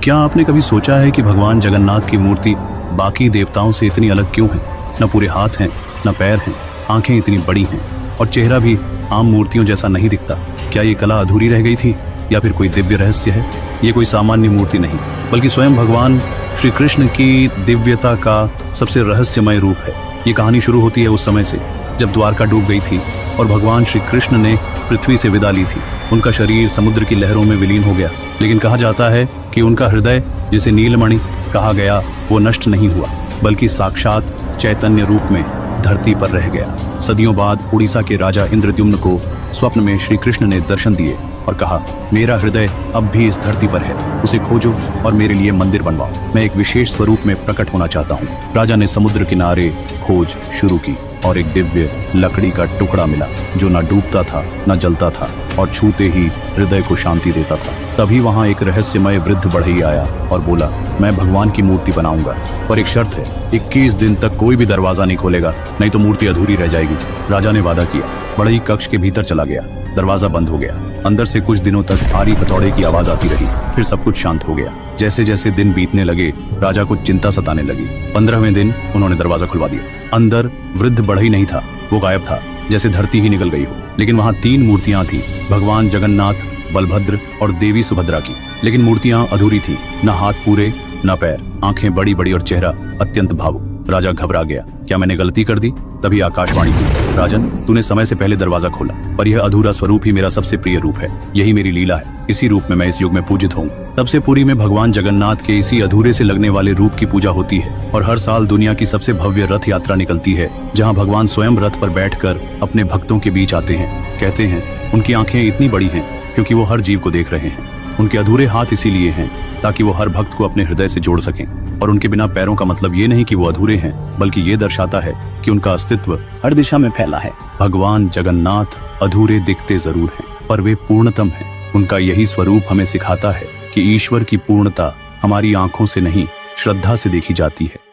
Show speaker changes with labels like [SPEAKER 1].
[SPEAKER 1] क्या आपने कभी सोचा है कि भगवान जगन्नाथ की मूर्ति बाकी देवताओं से इतनी अलग क्यों है? न पूरे हाथ हैं, न पैर हैं, आंखें इतनी बड़ी हैं और चेहरा भी आम मूर्तियों जैसा नहीं दिखता। क्या ये कला अधूरी रह गई थी या फिर कोई दिव्य रहस्य है? ये कोई सामान्य मूर्ति नहीं, बल्कि स्वयं भगवान श्री कृष्ण की दिव्यता का सबसे रहस्यमय रूप है। ये कहानी शुरू होती है उस समय से जब द्वारका डूब गई थी और भगवान श्री कृष्ण ने पृथ्वी से विदा ली थी। उनका शरीर समुद्र की लहरों में विलीन हो गया, लेकिन कहा जाता है कि उनका हृदय, जिसे नीलमणि कहा गया, वो नष्ट नहीं हुआ, बल्कि साक्षात चैतन्य रूप में धरती पर रह गया। सदियों बाद उड़ीसा के राजा इंद्रद्युम्न को स्वप्न में श्री कृष्ण ने दर्शन दिए और कहा, मेरा हृदय अब भी इस धरती पर है, उसे खोजो और मेरे लिए मंदिर बनवाओ। मैं एक विशेष स्वरूप में प्रकट होना चाहता हूँ। राजा ने समुद्र किनारे खोज शुरू की और एक दिव्य लकड़ी का टुकड़ा मिला जो न डूबता था न जलता था और छूते ही हृदय को शांति देता था। तभी वहाँ एक रहस्यमय वृद्ध बढ़ई आया और बोला, मैं भगवान की मूर्ति बनाऊंगा, पर एक शर्त है, 21 दिन तक कोई भी दरवाजा नहीं खोलेगा, नहीं तो मूर्ति अधूरी रह जाएगी। राजा ने वादा किया। बढ़ई कक्ष के भीतर चला गया। दरवाजा बंद हो गया। अंदर से कुछ दिनों तक आरी हथौड़े की आवाज आती रही। फिर सब कुछ शांत हो गया। जैसे जैसे दिन बीतने लगे, राजा को चिंता सताने लगी। 15वें दिन उन्होंने दरवाजा खुलवा दिया। अंदर वृद्ध बढ़ई नहीं था, वो गायब था, जैसे धरती ही निकल गई हो। लेकिन वहाँ 3 मूर्तियां थी, भगवान जगन्नाथ, बलभद्र और देवी सुभद्रा की। लेकिन मूर्तियां अधूरी थी, न हाथ पूरे न पैर, आंखें बड़ी बड़ी और चेहरा अत्यंत भावुक। राजा घबरा गया। क्या मैंने गलती कर दी? तभी आकाशवाणी हुई, राजन, तूने समय से पहले दरवाजा खोला, पर यह अधूरा स्वरूप ही मेरा सबसे प्रिय रूप है। यही मेरी लीला है। इसी रूप में मैं इस युग में पूजित हूँ। तब से पुरी में भगवान जगन्नाथ के इसी अधूरे से लगने वाले रूप की पूजा होती है और हर साल दुनिया की सबसे भव्य रथ यात्रा निकलती है, जहाँ भगवान स्वयं रथ पर बैठकर अपने भक्तों के बीच आते हैं। कहते हैं उनकी आंखें इतनी बड़ी हैं क्योंकि वो हर जीव को देख रहे हैं। उनके अधूरे हाथ इसीलिए हैं ताकि वो हर भक्त को अपने हृदय से जोड़ सकें। और उनके बिना पैरों का मतलब ये नहीं कि वो अधूरे हैं, बल्कि ये दर्शाता है कि उनका अस्तित्व हर दिशा में फैला है। भगवान जगन्नाथ अधूरे दिखते जरूर हैं, पर वे पूर्णतम हैं। उनका यही स्वरूप हमें सिखाता है कि ईश्वर की पूर्णता हमारी आंखों से नहीं, श्रद्धा से देखी जाती है।